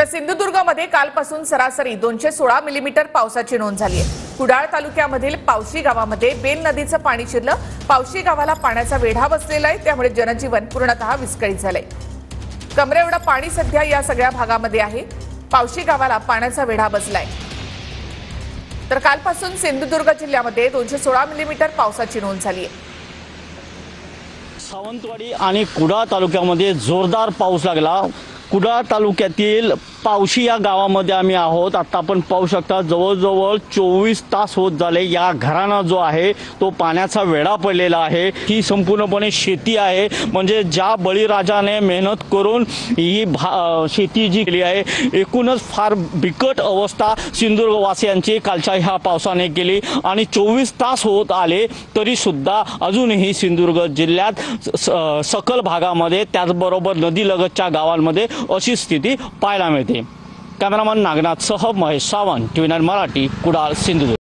तर सिंधुदुर्गमध्ये कालपासून सरासरी 216 मिलीमीटर पावसाची नोंद झाली आहे। कुडाळ तालुक्यामधील पावशी गावामध्ये बेल नदीचं पाणी शिरलं। पावशी गावाला पाण्याचा वेढा बसलेला आहे, त्यामुळे जनजीवन पूर्णतः विस्कळीत झालंय। कमरेएवढं पाणी सध्या या सगळ्या भागामध्ये आहे। पावशी गावाला पाण्याचा वेढा बसलाय। तर कालपासून सिंधुदुर्ग जिल्ह्यामध्ये 216 मिलीमीटर पावसाची नोंद झाली आहे। सावंतवाडी आणि कुडाळ तालुक्यामध्ये जोरदार पाऊस लागला। कुडाळ तालुक्यातील पावशी या गावामध्ये आम्ही आहोत। आता आपण पाहू शकता जवळजवळ 24 तास होत झाले या घराणा जो आहे तो पाण्याचा वेढा पडलेला आहे। ही संपूर्णपणे शेती आहे, म्हणजे ज्या बळीराजाने मेहनत करून ही शेती जी केली आहे, एकूणच फार बिकट अवस्था सिंधुदुर्गवासियांची कालच्या ह्या पावसाने केली। आणि 24 तास होत आले तरी सुद्धा अजूनही सिंधुदुर्ग जिल्ह्यात सखल भागामध्ये त्याचबरोबर नदीलगतच्या गावांमध्ये अशी स्थिती पाहायला मिळते। कॅमेरामन नागनाथ सह महेश सावंत, टीव्ही 9 मराठी, कुडाळ, सिंधुदुर्ग।